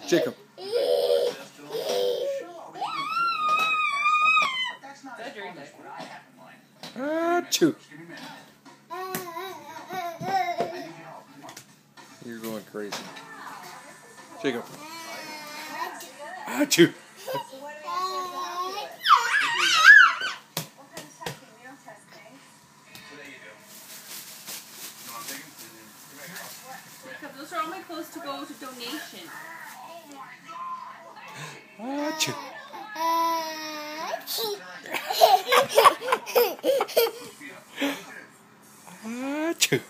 Jacob. Achoo. You're going crazy. Jacob. Achoo. Those are all my clothes to go to donation. Achoo. Achoo.